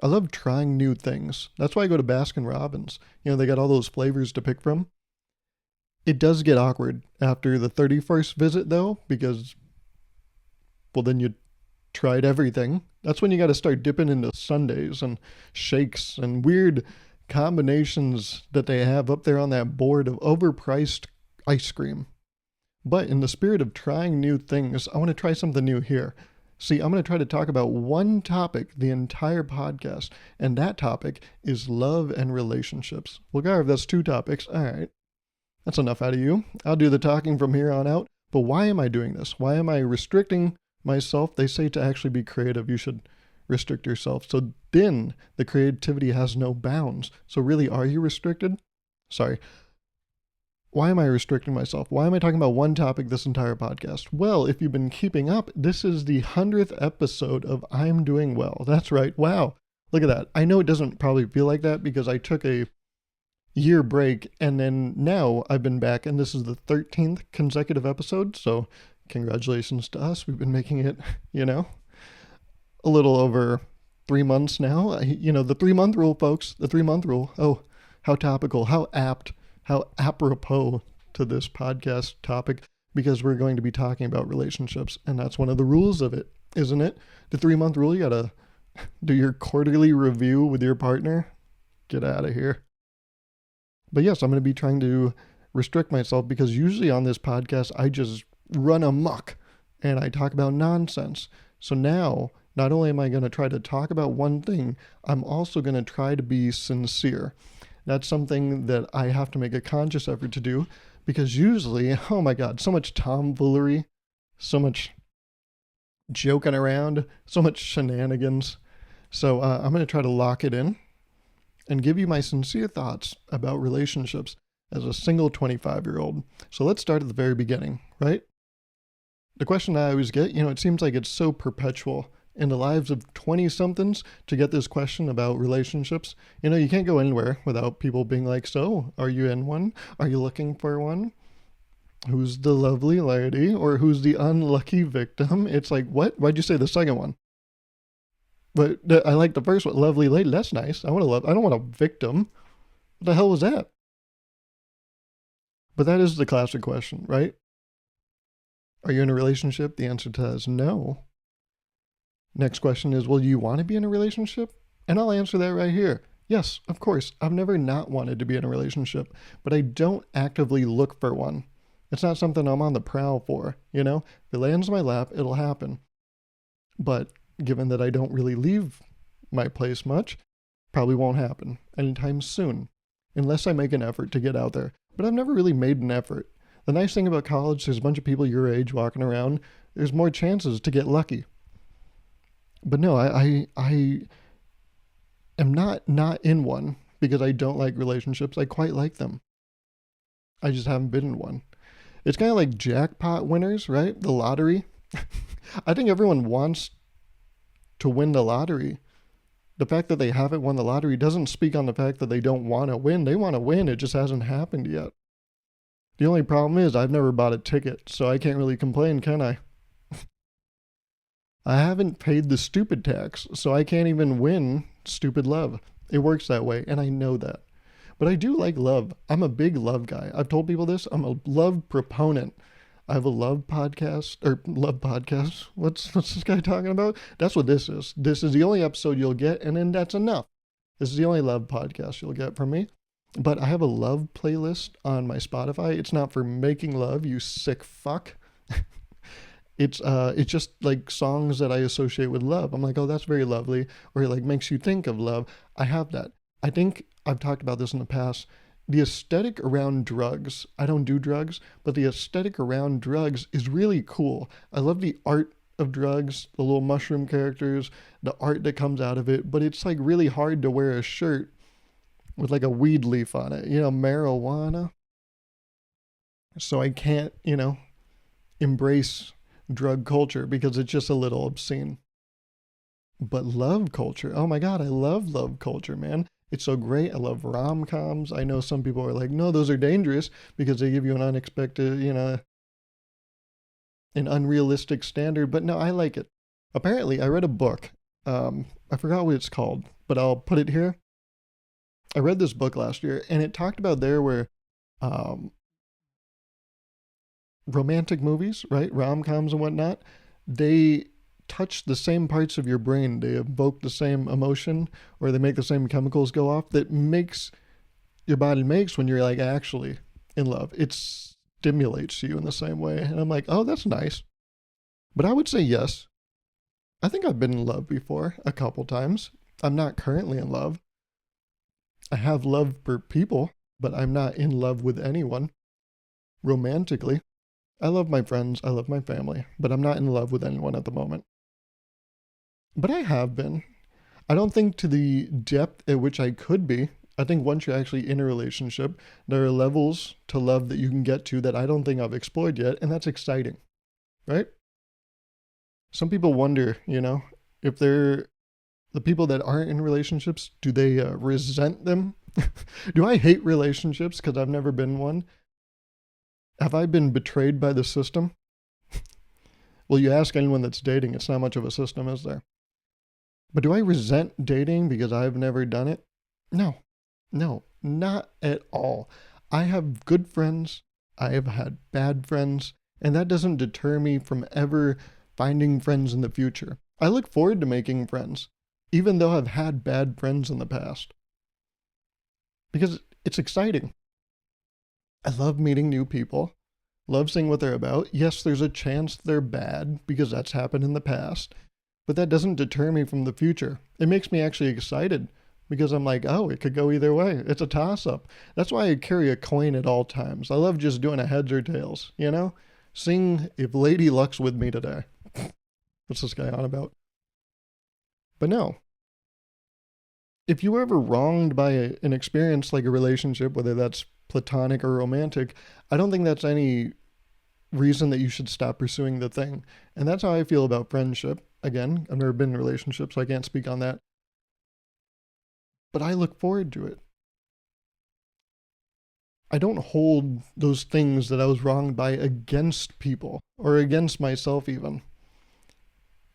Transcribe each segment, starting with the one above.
I love trying new things. That's why I go to Baskin Robbins. They got all those flavors to pick from. It does get awkward after the 31st visit, though, because, well, then you tried everything. That's when you got to start dipping into sundaes and shakes and weird combinations that they have up there on that board of overpriced ice cream. But in the spirit of trying new things, I want to try something new here. See, I'm going to try to talk about one topic the entire podcast, and that topic is love and relationships. Well, Gauruv, that's 2 topics. All right. That's enough out of you. I'll do the talking from here on out. But why am I doing this? Why am I restricting myself? They say to actually be creative, you should restrict yourself. So then the creativity has no bounds. So really, are you restricted? Sorry. Why am I restricting myself? Why am I talking about one topic this entire podcast? Well, if you've been keeping up, this is the 100th episode of I'm Doing Well. That's right. Wow. Look at that. I know it doesn't probably feel like that because I took a year break and then now I've been back and this is the 13th consecutive episode. So congratulations to us. We've been making it, a little over 3 months now. The 3-month rule, folks, the 3-month rule. Oh, how topical, how apt, how apropos to this podcast topic, because we're going to be talking about relationships. And that's one of the rules of it, isn't it? The 3-month rule, you got to do your quarterly review with your partner. Get out of here. But yes, I'm going to be trying to restrict myself because usually on this podcast, I just run amok and I talk about nonsense. So now, not only am I going to try to talk about one thing, I'm also going to try to be sincere. That's something that I have to make a conscious effort to do because usually, oh my God, so much tomfoolery, so much joking around, so much shenanigans. So I'm going to try to lock it in and give you my sincere thoughts about relationships as a single 25-year-old. So let's start at the very beginning, right? The question I always get, it seems like it's so perpetual in the lives of 20-somethings to get this question about relationships. You can't go anywhere without people being like, so, are you in one? Are you looking for one? Who's the lovely lady? Or who's the unlucky victim? It's like, what? Why'd you say the second one? But I like the first one, lovely lady. That's nice. I don't want a victim. What the hell was that? But that is the classic question, right? Are you in a relationship? The answer to that is no. Next question is, well, do you want to be in a relationship? And I'll answer that right here. Yes, of course. I've never not wanted to be in a relationship, but I don't actively look for one. It's not something I'm on the prowl for, If it lands in my lap, it'll happen. But given that I don't really leave my place much, probably won't happen anytime soon, unless I make an effort to get out there. But I've never really made an effort. The nice thing about college, there's a bunch of people your age walking around. There's more chances to get lucky. But no, I am not in one because I don't like relationships. I quite like them. I just haven't been in one. It's kind of like jackpot winners, right? The lottery. I think everyone wants to win the lottery. The fact that they haven't won the lottery doesn't speak on the fact that they don't want to win. They want to win. It just hasn't happened yet. The only problem is I've never bought a ticket, so I can't really complain, can I? I haven't paid the stupid tax, so I can't even win stupid love. It works that way, and I know that. But I do like love. I'm a big love guy. I've told people this. I'm a love proponent. I have a love podcast. What's this guy talking about? That's what this is. This is the only episode you'll get, and then that's enough. This is the only love podcast you'll get from me. But I have a love playlist on my Spotify. It's not for making love, you sick fuck. It's just like songs that I associate with love. I'm like, oh, that's very lovely. Or it like makes you think of love. I have that. I think I've talked about this in the past. The aesthetic around drugs, I don't do drugs, but the aesthetic around drugs is really cool. I love the art of drugs, the little mushroom characters, the art that comes out of it, but it's like really hard to wear a shirt with like a weed leaf on it, marijuana. So I can't, embrace drug culture because it's just a little obscene. But love culture, oh my God, I love love culture, man. It's so great. I love rom-coms. I know some people are like, no, those are dangerous because they give you an unexpected, an unrealistic standard. But no, I like it. Apparently, I read a book. I forgot what it's called. but I'll put it here. I read this book last year, and it talked about there where um, romantic movies, right, rom-coms and whatnot, they touch the same parts of your brain. They evoke the same emotion, or they make the same chemicals go off that makes your body makes when you're like actually in love. It stimulates you in the same way. And I'm like, oh, that's nice. But I would say yes. I think I've been in love before a couple times. I'm not currently in love. I have love for people, but I'm not in love with anyone romantically. I love my friends, I love my family, but I'm not in love with anyone at the moment. But I have been. I don't think to the depth at which I could be. I think once you're actually in a relationship, there are levels to love that you can get to that I don't think I've explored yet, and that's exciting, right? Some people wonder, if they're the people that aren't in relationships, do they resent them? Do I hate relationships because I've never been one? Have I been betrayed by the system? Well, you ask anyone that's dating, it's not much of a system, is there? But do I resent dating because I've never done it? No, not at all. I have good friends. I have had bad friends, and that doesn't deter me from ever finding friends in the future. I look forward to making friends, even though I've had bad friends in the past, because it's exciting. I love meeting new people, love seeing what they're about. Yes, there's a chance they're bad because that's happened in the past, but that doesn't deter me from the future. It makes me actually excited because I'm like, oh, it could go either way. It's a toss-up. That's why I carry a coin at all times. I love just doing a heads or tails, Seeing if Lady Luck's with me today. What's this guy on about? But no. If you were ever wronged by an experience like a relationship, whether that's platonic or romantic, I don't think that's any reason that you should stop pursuing the thing. And that's how I feel about friendship. Again, I've never been in a relationship, so I can't speak on that. But I look forward to it. I don't hold those things that I was wronged by against people or against myself even.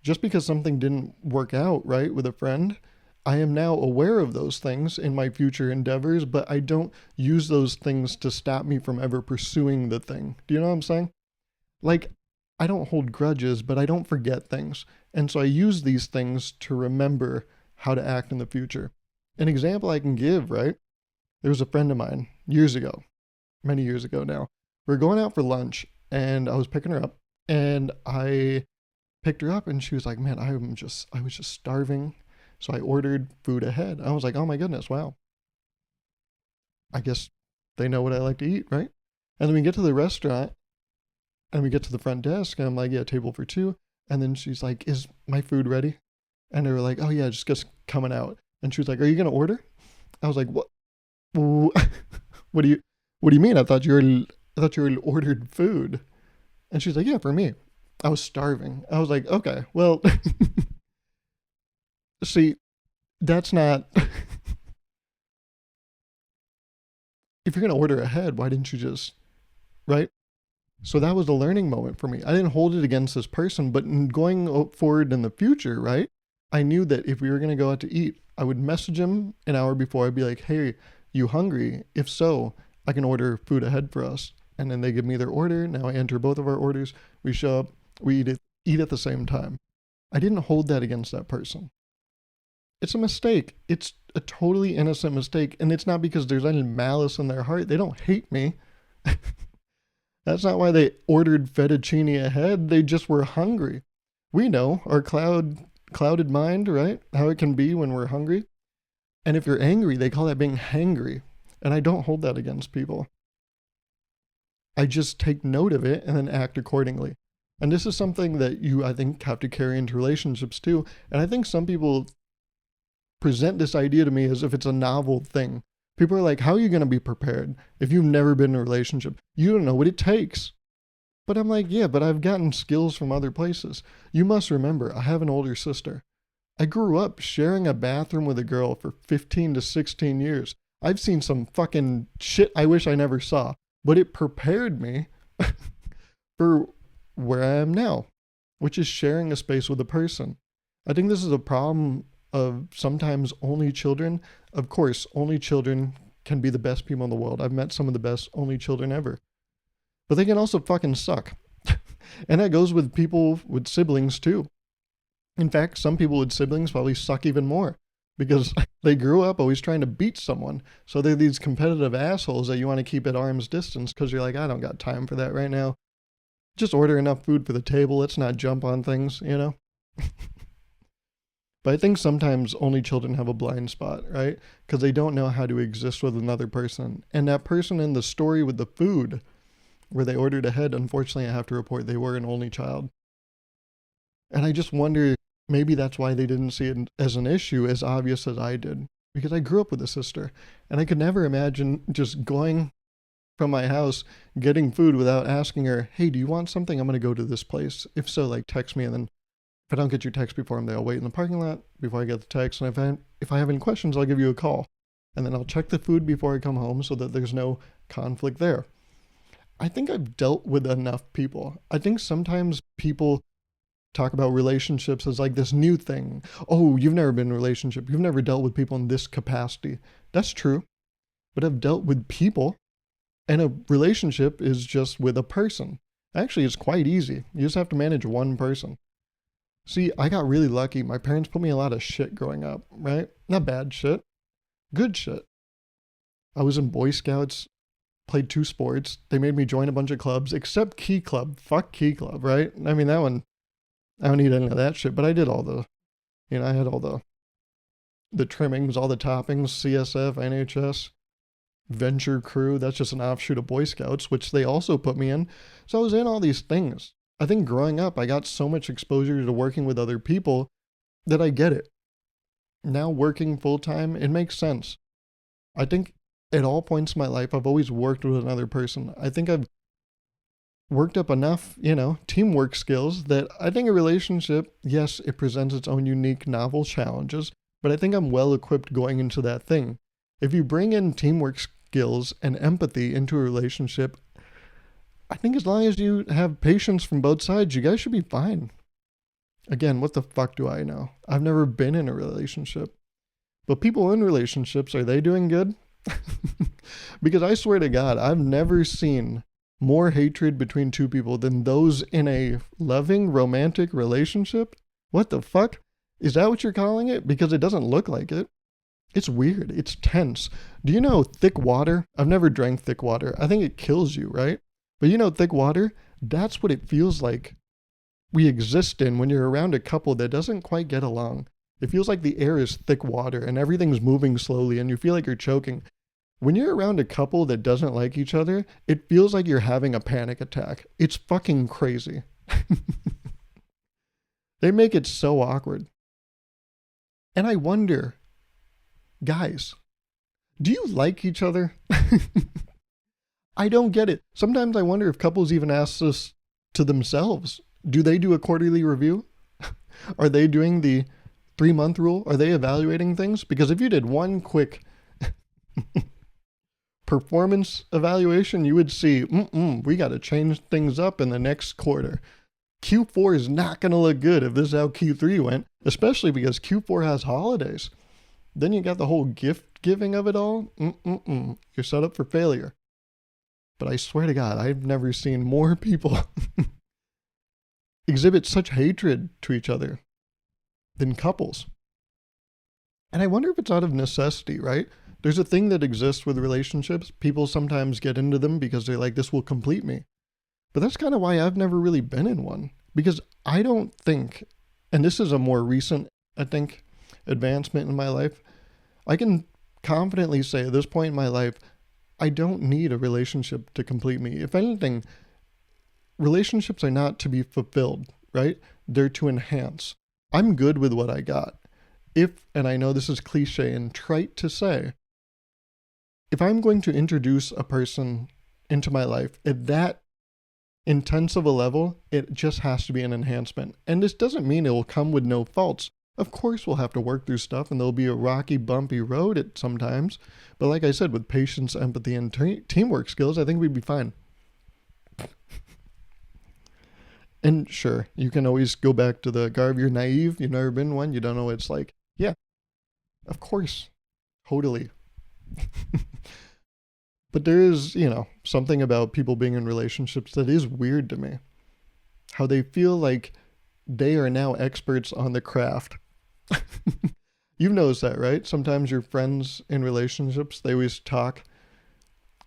Just because something didn't work out right with a friend, I am now aware of those things in my future endeavors, but I don't use those things to stop me from ever pursuing the thing. Do you know what I'm saying? Like, I don't hold grudges, but I don't forget things. And so I use these things to remember how to act in the future. An example I can give, right? There was a friend of mine years ago, many years ago now. We were going out for lunch and I was picking her up and I picked her up and she was like, man, I was just starving. So I ordered food ahead. I was like, oh my goodness, wow. I guess they know what I like to eat, right? And then we get to the restaurant and we get to the front desk and I'm like, yeah, table for two. And then she's like, is my food ready? And they were like, oh yeah, just coming out. And she was like, are you going to order? I was like, what? What do you mean? I thought you already ordered food. And she's like, yeah, for me. I was starving. I was like, okay, well, see, that's not, if you're going to order ahead, why didn't you just, right? So that was a learning moment for me. I didn't hold it against this person, but in going forward in the future, right? I knew that if we were going to go out to eat, I would message him an hour before. I'd be like, hey, you hungry? If so, I can order food ahead for us. And then they give me their order. Now I enter both of our orders. We show up, we eat at the same time. I didn't hold that against that person. It's a mistake. It's a totally innocent mistake. And it's not because there's any malice in their heart. They don't hate me. That's not why they ordered fettuccine ahead. They just were hungry. We know our clouded mind, right? How it can be when we're hungry. And if you're angry, they call that being hangry. And I don't hold that against people. I just take note of it and then act accordingly. And this is something that you, I think, have to carry into relationships too. And I think some people present this idea to me as if it's a novel thing. People are like, how are you going to be prepared if you've never been in a relationship? You don't know what it takes. But I'm like, yeah, but I've gotten skills from other places. You must remember, I have an older sister. I grew up sharing a bathroom with a girl for 15 to 16 years. I've seen some fucking shit I wish I never saw, but it prepared me for where I am now, which is sharing a space with a person. I think this is a problem of sometimes only children. Of course, only children can be the best people in the world. I've met some of the best only children ever. But they can also fucking suck. And that goes with people with siblings too. In fact, some people with siblings probably suck even more because they grew up always trying to beat someone. So they're these competitive assholes that you want to keep at arm's distance because you're like, I don't got time for that right now. Just order enough food for the table. Let's not jump on things, you know? But I think sometimes only children have a blind spot, right? Because they don't know how to exist with another person. And that person in the story with the food, where they ordered ahead, unfortunately, I have to report they were an only child. And I just wonder, maybe that's why they didn't see it as an issue as obvious as I did. Because I grew up with a sister, and I could never imagine just going from my house, getting food without asking her, hey, do you want something? I'm going to go to this place. If so, like, text me, and then if I don't get your text before I'm there, I'll wait in the parking lot before I get the text. And if I have any questions, I'll give you a call. And then I'll check the food before I come home so that there's no conflict there. I think I've dealt with enough people. I think sometimes people talk about relationships as like this new thing. Oh, you've never been in a relationship. You've never dealt with people in this capacity. That's true. But I've dealt with people, and a relationship is just with a person. Actually, it's quite easy. You just have to manage one person. See, I got really lucky. My parents put me in a lot of shit growing up, right? Not bad shit. Good shit. I was in Boy Scouts, played 2 sports. They made me join a bunch of clubs, except Key Club. Fuck Key Club, right? I mean, that one, I don't need any of that shit, but I did all the, I had all the trimmings, all the toppings, CSF, NHS, Venture Crew. That's just an offshoot of Boy Scouts, which they also put me in. So I was in all these things. I think growing up, I got so much exposure to working with other people that I get it. Now working full-time, it makes sense. I think at all points in my life, I've always worked with another person. I think I've worked up enough, teamwork skills that I think a relationship, yes, it presents its own unique, novel challenges, but I think I'm well equipped going into that thing. If you bring in teamwork skills and empathy into a relationship, I think as long as you have patience from both sides, you guys should be fine. Again, what the fuck do I know? I've never been in a relationship. But people in relationships, are they doing good? Because I swear to God, I've never seen more hatred between 2 people than those in a loving, romantic relationship. What the fuck? Is that what you're calling it? Because it doesn't look like it. It's weird. It's tense. Do you know thick water? I've never drank thick water. I think it kills you, right? But thick water, that's what it feels like we exist in when you're around a couple that doesn't quite get along. It feels like the air is thick water and everything's moving slowly and you feel like you're choking. When you're around a couple that doesn't like each other, it feels like you're having a panic attack. It's fucking crazy. They make it so awkward. And I wonder, guys, do you like each other? I don't get it. Sometimes I wonder if couples even ask this to themselves. Do they do a quarterly review? Are they doing the 3-month rule? Are they evaluating things? Because if you did one quick performance evaluation, you would see, we got to change things up in the next quarter. Q4 is not going to look good if this is how Q3 went, especially because Q4 has holidays. Then you got the whole gift giving of it all. You're set up for failure. But I swear to God, I've never seen more people exhibit such hatred to each other than couples. And I wonder if it's out of necessity, right? There's a thing that exists with relationships. People sometimes get into them because they're like, this will complete me. But that's kind of why I've never really been in one. Because I don't think, and this is a more recent, I think, advancement in my life, I can confidently say at this point in my life, I don't need a relationship to complete me. If anything, relationships are not to be fulfilled, right? They're to enhance. I'm good with what I got. And I know this is cliche and trite to say, if I'm going to introduce a person into my life at that intense of a level, it just has to be an enhancement. And this doesn't mean it will come with no faults. Of course we'll have to work through stuff and there'll be a rocky, bumpy road at sometimes. But like I said, with patience, empathy, and teamwork skills, I think we'd be fine. And sure, you can always go back to the Gauruv, you're naive, you've never been one, you don't know what it's like. Yeah, of course. Totally. But there is, something about people being in relationships that is weird to me. How they feel like they are now experts on the craft. You've noticed that, right? Sometimes your friends in relationships, they always talk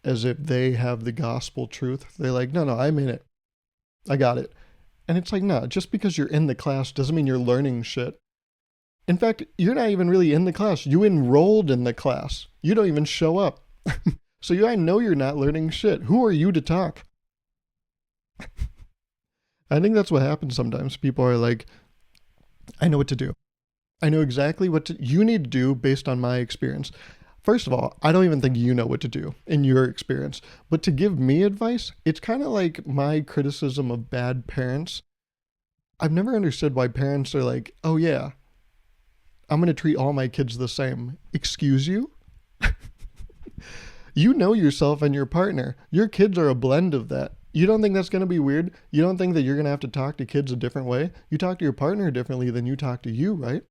as if they have the gospel truth. They're like, no, I'm in it. I got it. And it's like, no, just because you're in the class doesn't mean you're learning shit. In fact, you're not even really in the class. You enrolled in the class. You don't even show up. So I know you're not learning shit. Who are you to talk? I think that's what happens sometimes. People are like, I know what to do. I know exactly what you need to do based on my experience. First of all, I don't even think you know what to do in your experience. But to give me advice, it's kind of like my criticism of bad parents. I've never understood why parents are like, oh yeah, I'm going to treat all my kids the same. Excuse you? You know yourself and your partner. Your kids are a blend of that. You don't think that's going to be weird? You don't think that you're going to have to talk to kids a different way? You talk to your partner differently than you talk to you, right?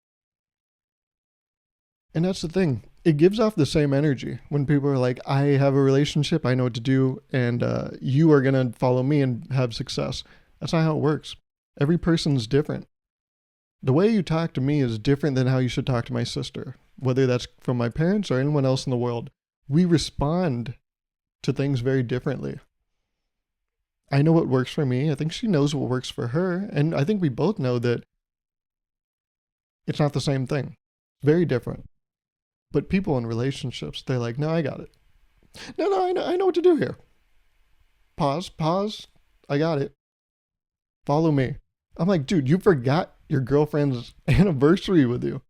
And that's the thing. It gives off the same energy when people are like, I have a relationship, I know what to do, and you are going to follow me and have success. That's not how it works. Every person's different. The way you talk to me is different than how you should talk to my sister, whether that's from my parents or anyone else in the world. We respond to things very differently. I know what works for me. I think she knows what works for her. And I think we both know that it's not the same thing. Very different. But people in relationships, they're like, no, I got it. No, I know what to do here. Pause. I got it. Follow me. I'm like, dude, you forgot your girlfriend's anniversary with you.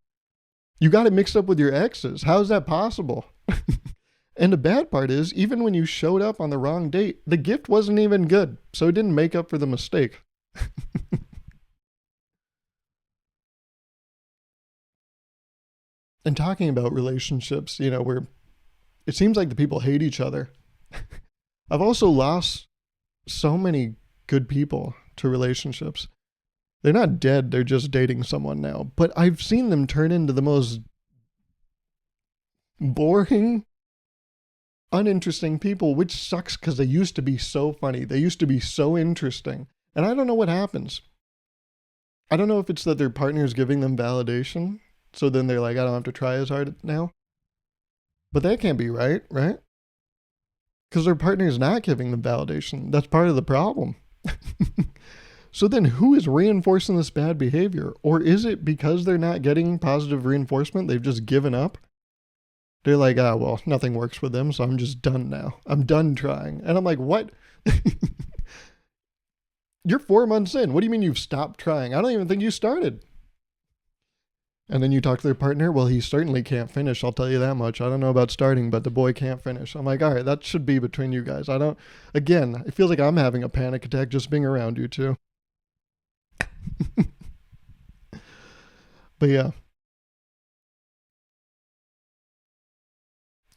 You got it mixed up with your exes. How is that possible? And the bad part is, even when you showed up on the wrong date, the gift wasn't even good. So it didn't make up for the mistake. And talking about relationships, where it seems like the people hate each other. I've also lost so many good people to relationships. They're not dead, they're just dating someone now. But I've seen them turn into the most boring, uninteresting people, which sucks because they used to be so funny. They used to be so interesting. And I don't know what happens. I don't know if it's that their partner's giving them validation. So then they're like, I don't have to try as hard now. But that can't be right? Because their partner's not giving them validation. That's part of the problem. So then who is reinforcing this bad behavior? Or is it because they're not getting positive reinforcement, they've just given up? They're like, well, nothing works with them, so I'm just done now. I'm done trying. And I'm like, what? You're 4 months in. What do you mean you've stopped trying? I don't even think you started. And then you talk to their partner, well, he certainly can't finish, I'll tell you that much. I don't know about starting, but the boy can't finish. I'm like, all right, that should be between you guys. Again, it feels like I'm having a panic attack just being around you two. But yeah.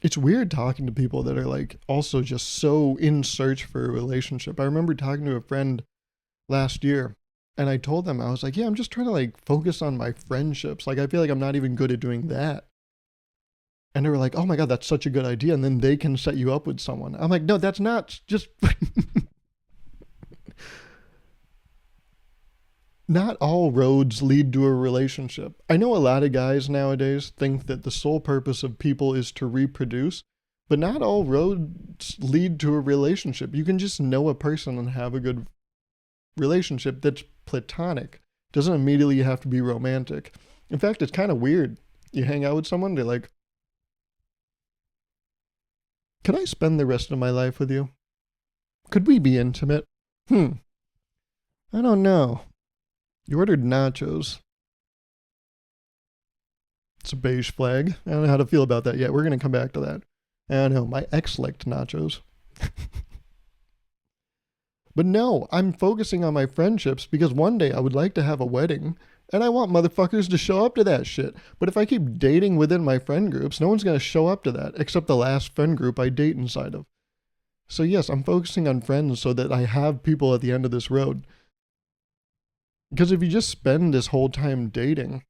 It's weird talking to people that are like also just so in search for a relationship. I remember talking to a friend last year and I told them, I was like, yeah, I'm just trying to like focus on my friendships. Like, I feel like I'm not even good at doing that. And they were like, oh my God, that's such a good idea. And then they can set you up with someone. I'm like, no, that's not just. Not all roads lead to a relationship. I know a lot of guys nowadays think that the sole purpose of people is to reproduce, but not all roads lead to a relationship. You can just know a person and have a good relationship that's platonic. Doesn't immediately have to be romantic. In fact, it's kind of weird. You hang out with someone, they're like, could I spend the rest of my life with you? Could we be intimate? I don't know. You ordered nachos. It's a beige flag. I don't know how to feel about that yet. We're going to come back to that. I don't know. My ex liked nachos. But no, I'm focusing on my friendships because one day I would like to have a wedding and I want motherfuckers to show up to that shit. But if I keep dating within my friend groups, no one's going to show up to that except the last friend group I date inside of. So yes, I'm focusing on friends so that I have people at the end of this road. Because if you just spend this whole time dating,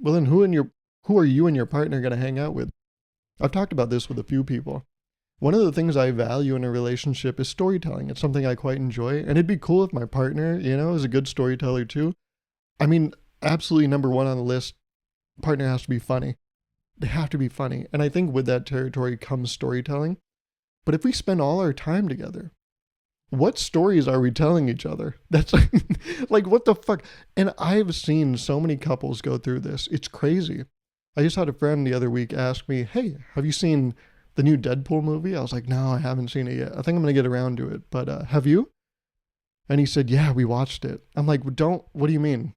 Well, then who are you and your partner going to hang out with? I've talked about this with a few people. One of the things I value in a relationship is storytelling. It's something I quite enjoy, and it'd be cool if my partner, is a good storyteller too. I mean, absolutely number one on the list, partner has to be funny. They have to be funny. And I think with that territory comes storytelling. But if we spend all our time together, what stories are we telling each other? That's like, what the fuck? And I've seen so many couples go through this. It's crazy. I just had a friend the other week ask me, hey, have you seen the new Deadpool movie? I was like, no, I haven't seen it yet. I think I'm going to get around to it. But have you? And he said, yeah, we watched it. I'm like, what do you mean?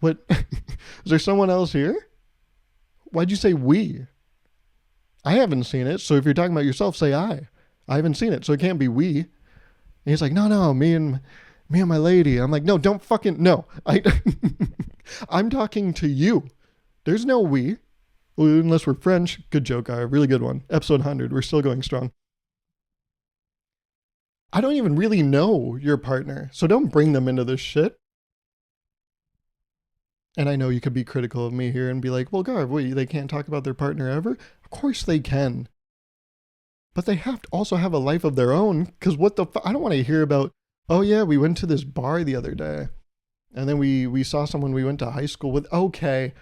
What? Is there someone else here? Why'd you say we? I haven't seen it. So if you're talking about yourself, say I. I haven't seen it. So it can't be we. And he's like, no, me and my lady. I'm like, no, don't fucking, no. I'm talking to you. There's no we. Well, unless we're French. Good joke, a really good one. Episode 100. We're still going strong. I don't even really know your partner. So don't bring them into this shit. And I know you could be critical of me here and be like, well, Gauruv, wait, they can't talk about their partner ever? Of course they can. But they have to also have a life of their own, because I don't want to hear about, oh yeah, we went to this bar the other day, and then we saw someone we went to high school with. Okay,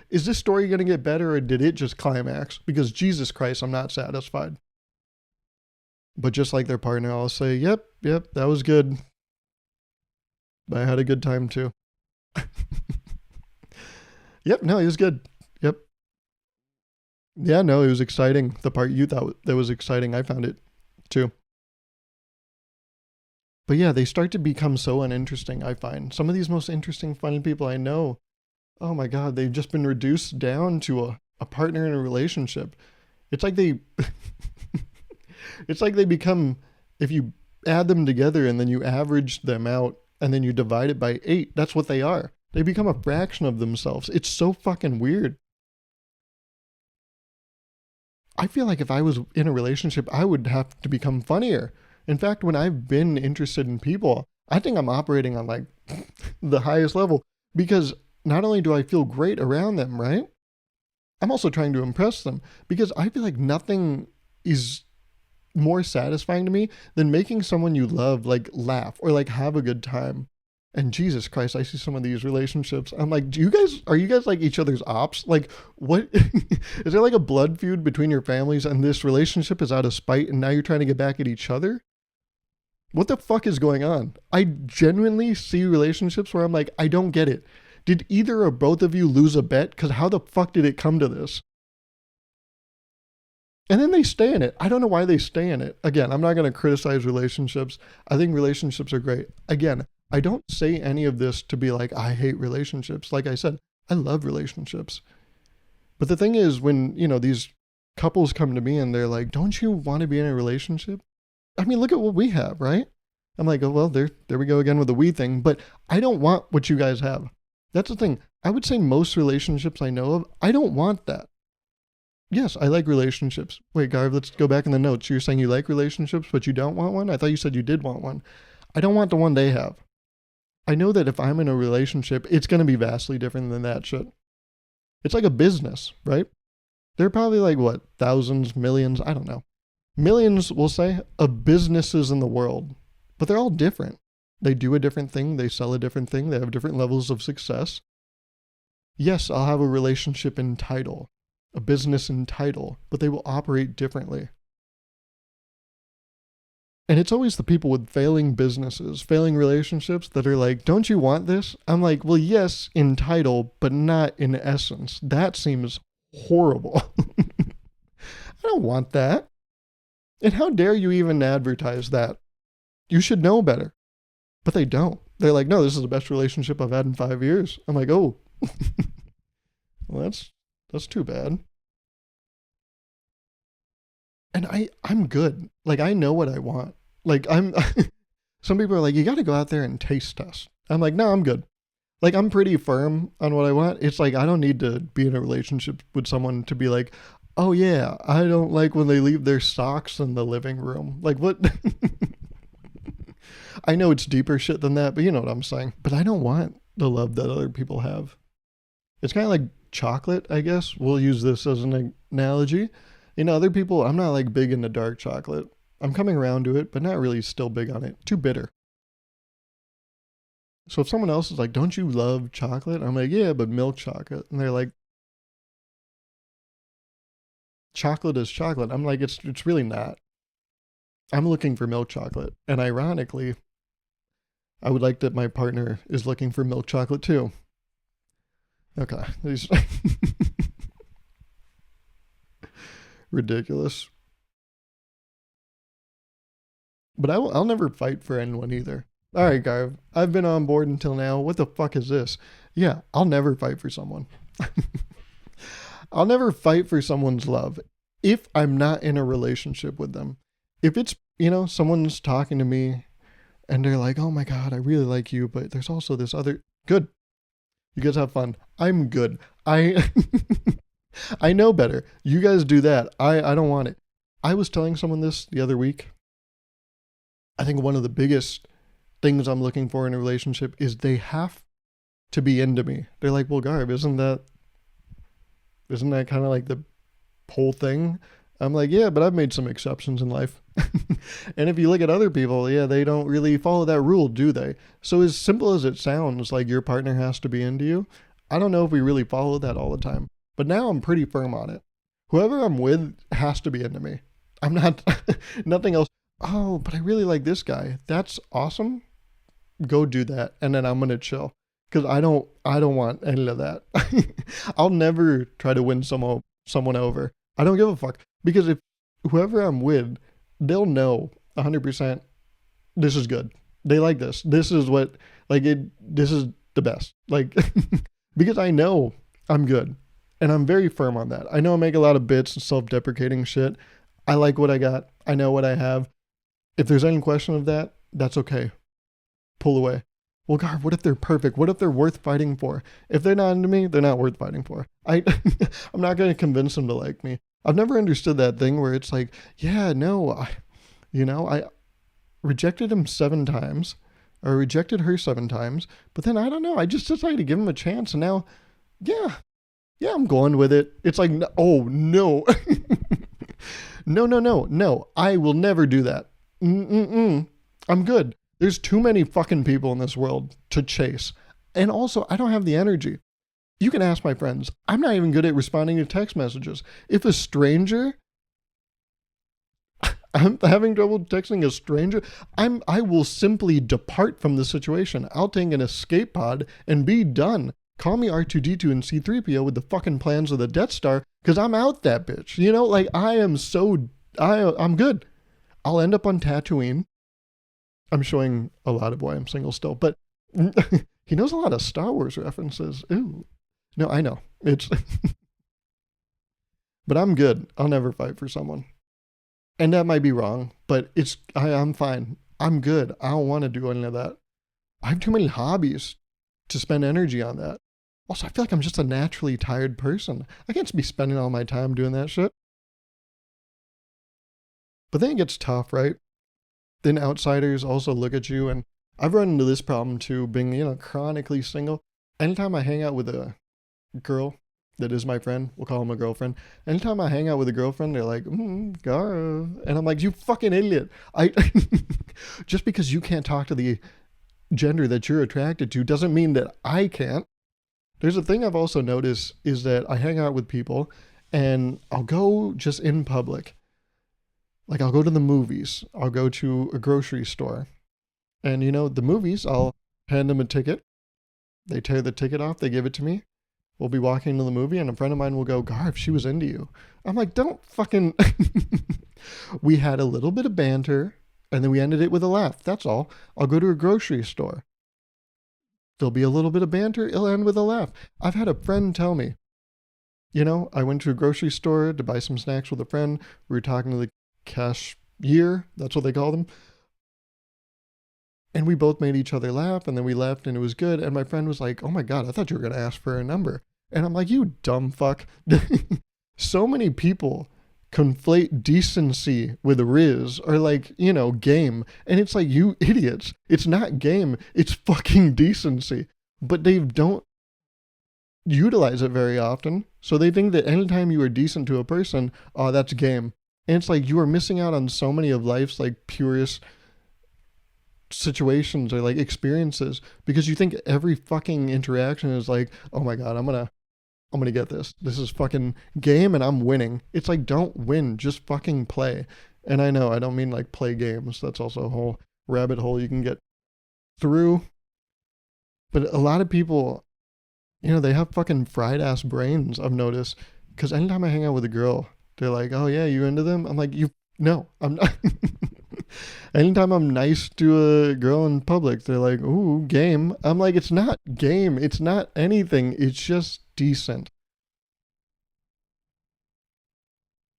is this story going to get better, or did it just climax? Because Jesus Christ, I'm not satisfied. But just like their partner, I'll say, yep, that was good. I had a good time too. Yep, no, it was good. Yep. Yeah, no, it was exciting. The part you thought that was exciting, I found it too. But yeah, they start to become so uninteresting, I find. Some of these most interesting, funny people I know, oh my God, they've just been reduced down to a partner in a relationship. It's like they it's like they become, if you add them together and then you average them out and then you divide it by 8, that's what they are. They become a fraction of themselves. It's so fucking weird. I feel like if I was in a relationship, I would have to become funnier. In fact, when I've been interested in people, I think I'm operating on like the highest level, because not only do I feel great around them, right? I'm also trying to impress them, because I feel like nothing is more satisfying to me than making someone you love like laugh or like have a good time. And Jesus Christ, I see some of these relationships. I'm like, are you guys like each other's ops? Like, what? Is there like a blood feud between your families and this relationship is out of spite and now you're trying to get back at each other? What the fuck is going on? I genuinely see relationships where I'm like, I don't get it. Did either or both of you lose a bet? Because how the fuck did it come to this? And then they stay in it. I don't know why they stay in it. Again, I'm not going to criticize relationships. I think relationships are great. Again, I don't say any of this to be like, I hate relationships. Like I said, I love relationships. But the thing is, when, these couples come to me and they're like, don't you want to be in a relationship? I mean, look at what we have, right? I'm like, oh, well, there we go again with the we thing. But I don't want what you guys have. That's the thing. I would say most relationships I know of, I don't want that. Yes, I like relationships. Wait, Gauruv, let's go back in the notes. You're saying you like relationships, but you don't want one? I thought you said you did want one. I don't want the one they have. I know that if I'm in a relationship, it's going to be vastly different than that shit. It's like a business, right? There are probably like, what, thousands, millions, I don't know. Millions, we'll say, of businesses in the world. But they're all different. They do a different thing. They sell a different thing. They have different levels of success. Yes, I'll have a relationship in title, a business in title, but they will operate differently. And it's always the people with failing businesses, failing relationships that are like, don't you want this? I'm like, well, yes, in title, but not in essence. That seems horrible. I don't want that. And how dare you even advertise that? You should know better. But they don't. They're like, no, this is the best relationship I've had in 5 years. I'm like, oh, well, that's too bad. And I'm good. Like, I know what I want. Like, some people are like, you got to go out there and taste test. I'm like, no, I'm good. Like, I'm pretty firm on what I want. It's like, I don't need to be in a relationship with someone to be like, oh yeah, I don't like when they leave their socks in the living room. Like, what? I know it's deeper shit than that, but you know what I'm saying. But I don't want the love that other people have. It's kind of like chocolate, I guess. We'll use this as an analogy. Other people, I'm not like big into dark chocolate. I'm coming around to it, but not really still big on it. Too bitter. So if someone else is like, "Don't you love chocolate?" I'm like, "Yeah, but milk chocolate." And they're like, "Chocolate is chocolate." I'm like, "It's really not." I'm looking for milk chocolate. And ironically, I would like that my partner is looking for milk chocolate too. Okay. These ridiculous. But I'll never fight for anyone either. All right, Garv. I've been on board until now. What the fuck is this? Yeah, I'll never fight for someone. I'll never fight for someone's love if I'm not in a relationship with them. If it's, someone's talking to me and they're like, "Oh my God, I really like you, but there's also this other." Good. You guys have fun. I'm good. I I know better. You guys do that. I don't want it. I was telling someone this the other week. I think one of the biggest things I'm looking for in a relationship is they have to be into me. They're like, "Well, Garb, isn't that kind of like the whole thing?" I'm like, "Yeah, but I've made some exceptions in life." And if you look at other people, yeah, they don't really follow that rule, do they? So as simple as it sounds, like your partner has to be into you, I don't know if we really follow that all the time. But now I'm pretty firm on it. Whoever I'm with has to be into me. I'm not nothing else. "Oh, but I really like this guy." That's awesome. Go do that, and then I'm gonna chill because I don't want any of that. I'll never try to win someone over. I don't give a fuck because if whoever I'm with, they'll know 100% this is good. They like this. This is what like it. This is the best. Like because I know I'm good, and I'm very firm on that. I know I make a lot of bits and self-deprecating shit. I like what I got. I know what I have. If there's any question of that, that's okay. Pull away. Well, God, what if they're perfect? What if they're worth fighting for? If they're not into me, they're not worth fighting for. I'm not going to convince them to like me. I've never understood that thing where it's like, yeah, no, I rejected him 7 times, or rejected her 7 times, but then I don't know. I just decided to give him a chance, and now, yeah, yeah, I'm going with it. It's like, oh no, no, I will never do that. I'm good. There's too many fucking people in this world to chase. And also, I don't have the energy. You can ask my friends. I'm not even good at responding to text messages. If a stranger, I'm having trouble texting a stranger, I will simply depart from the situation. I'll take an escape pod and be done. Call me R2D2 and C3PO with the fucking plans of the Death Star, because I'm out that bitch. Like I'm good. I'll end up on Tatooine. I'm showing a lot of why I'm single still, but he knows a lot of Star Wars references. Ooh. No, I know. It's but I'm good. I'll never fight for someone. And that might be wrong, but I'm fine. I'm good. I don't want to do any of that. I have too many hobbies to spend energy on that. Also, I feel like I'm just a naturally tired person. I can't be spending all my time doing that shit. But then it gets tough, right? Then outsiders also look at you, and I've run into this problem too, being, chronically single. Anytime I hang out with a girl that is my friend, we'll call him a girlfriend. Anytime I hang out with a girlfriend, they're like, Gauruv. And I'm like, you fucking idiot. Just because you can't talk to the gender that you're attracted to doesn't mean that I can't. There's a thing I've also noticed is that I hang out with people and I'll go just in public. Like I'll go to the movies, I'll go to a grocery store, and the movies, I'll hand them a ticket. They tear the ticket off, they give it to me. We'll be walking to the movie, and a friend of mine will go, "Garv, she was into you." I'm like, don't fucking. We had a little bit of banter, and then we ended it with a laugh. That's all. I'll go to a grocery store. There'll be a little bit of banter, it'll end with a laugh. I've had a friend tell me, I went to a grocery store to buy some snacks with a friend. We were talking to the cashier, that's what they call them. And we both made each other laugh, and then we left, and it was good. And my friend was like, "Oh my God, I thought you were going to ask for a number." And I'm like, "You dumb fuck." So many people conflate decency with riz, or game. And it's like, you idiots. It's not game, it's fucking decency. But utilize it very often. So they think that anytime you are decent to a person, oh, that's game. And it's like you are missing out on so many of life's like purest situations or like experiences because you think every fucking interaction is like, oh my god, I'm gonna get this. This is fucking game and I'm winning. It's like, don't win, just fucking play. And I know I don't mean like play games. That's also a whole rabbit hole you can get through. But a lot of people, they have fucking fried ass brains, I've noticed. Because anytime I hang out with a girl, they're like, oh yeah, you into them? I'm like, no, I'm not. Anytime I'm nice to a girl in public, they're like, ooh, game. I'm like, it's not game. It's not anything. It's just decent.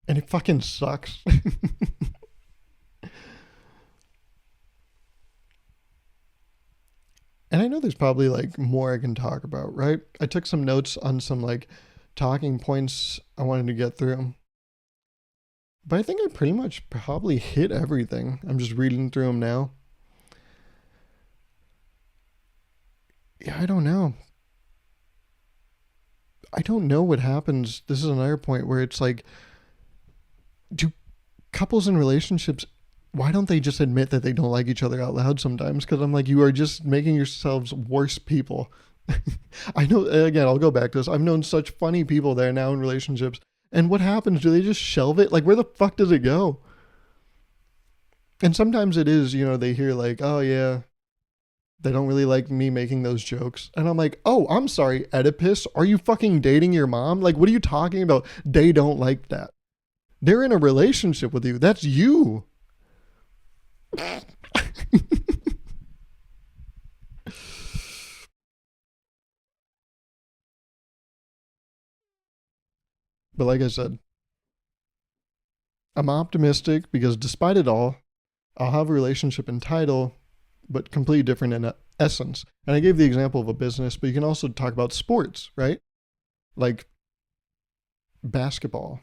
And it fucking sucks. And I know there's probably like more I can talk about, right? I took some notes on some like talking points I wanted to get through. But I think I pretty much probably hit everything. I'm just reading through them now. Yeah, I don't know. I don't know what happens. This is another point where it's like, do couples in relationships, why don't they just admit that they don't like each other out loud sometimes? Because I'm like, you are just making yourselves worse people. I know, again, I'll go back to this. I've known such funny people that are now in relationships. And what happens? Do they just shelve it? Like, where the fuck does it go? And sometimes it is, they hear like, oh yeah, they don't really like me making those jokes. And I'm like, oh, I'm sorry, Oedipus. Are you fucking dating your mom? Like, what are you talking about? They don't like that. They're in a relationship with you. That's you. But like I said, I'm optimistic because despite it all, I'll have a relationship in title, but completely different in essence. And I gave the example of a business, but you can also talk about sports, right? Like basketball,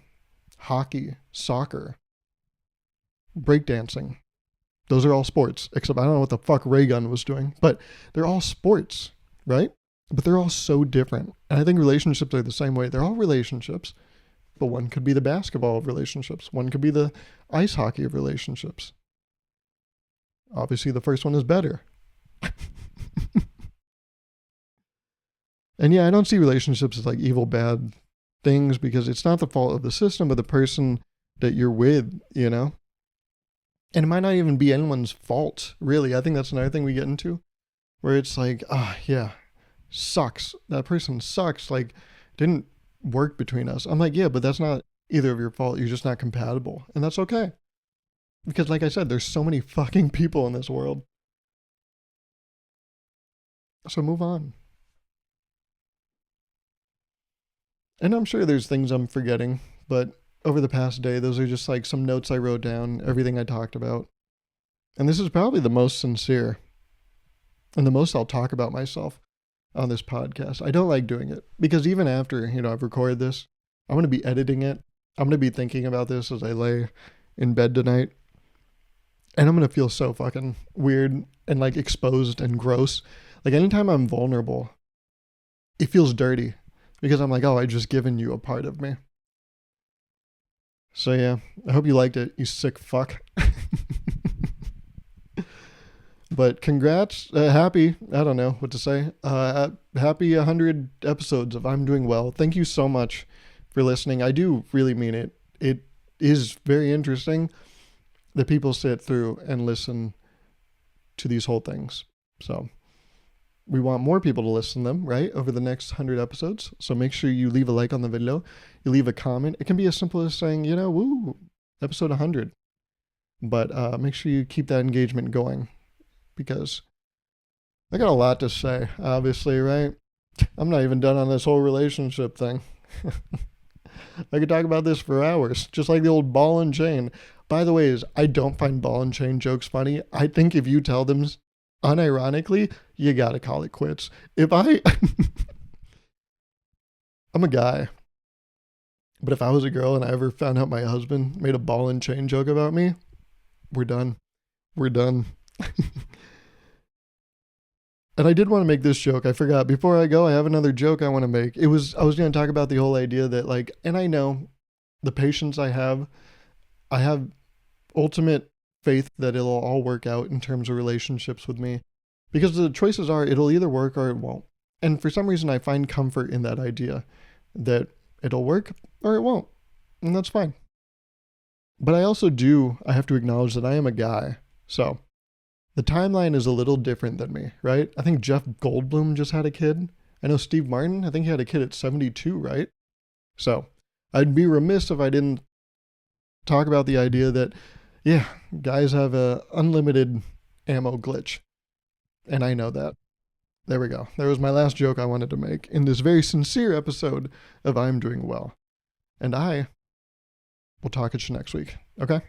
hockey, soccer, breakdancing. Those are all sports, except I don't know what the fuck Ray Gun was doing, but they're all sports, right? But they're all so different. And I think relationships are the same way. They're all relationships, but one could be the basketball of relationships. One could be the ice hockey of relationships. Obviously, the first one is better. And yeah, I don't see relationships as like evil, bad things because it's not the fault of the system, but the person that you're with, And it might not even be anyone's fault, really. I think that's another thing we get into where it's like, yeah, sucks. That person sucks. Like, didn't work between us. I'm like, yeah, but that's not either of your fault. You're just not compatible. And that's okay. Because like I said, there's so many fucking people in this world. So move on. And I'm sure there's things I'm forgetting, but over the past day, those are just like some notes I wrote down, everything I talked about. And this is probably the most sincere and the most I'll talk about myself on this podcast. I don't like doing it because even after, I've recorded this, I'm going to be editing it. I'm going to be thinking about this as I lay in bed tonight. And I'm going to feel so fucking weird and like exposed and gross. Like anytime I'm vulnerable, it feels dirty because I'm like, oh, I just given you a part of me. So yeah, I hope you liked it, you sick fuck. But congrats, happy, I don't know what to say, happy 100 episodes of I'm Doing Well. Thank you so much for listening. I do really mean it. It is very interesting that people sit through and listen to these whole things. So we want more people to listen to them, right, over the next 100 episodes. So make sure you leave a like on the video. You leave a comment. It can be as simple as saying, woo, episode 100. But make sure you keep that engagement going because I got a lot to say, obviously, right? I'm not even done on this whole relationship thing. I could talk about this for hours, just like the old ball and chain. By the way, I don't find ball and chain jokes funny. I think if you tell them unironically, you gotta call it quits. I'm a guy, but if I was a girl and I ever found out my husband made a ball and chain joke about me, we're done. We're done. And I did want to make this joke. I forgot. Before I go, I have another joke I want to make. I was going to talk about the whole idea that like, and I know the patience I have ultimate faith that it'll all work out in terms of relationships with me, because the choices are it'll either work or it won't. And for some reason, I find comfort in that idea that it'll work or it won't, and that's fine. But I have to acknowledge that I am a guy, so the timeline is a little different than me, right? I think Jeff Goldblum just had a kid. I know Steve Martin, I think he had a kid at 72, right? So I'd be remiss if I didn't talk about the idea that, yeah, guys have a unlimited ammo glitch. And I know that. There we go. There was my last joke I wanted to make in this very sincere episode of I'm Doing Well. And I will talk at you next week. Okay?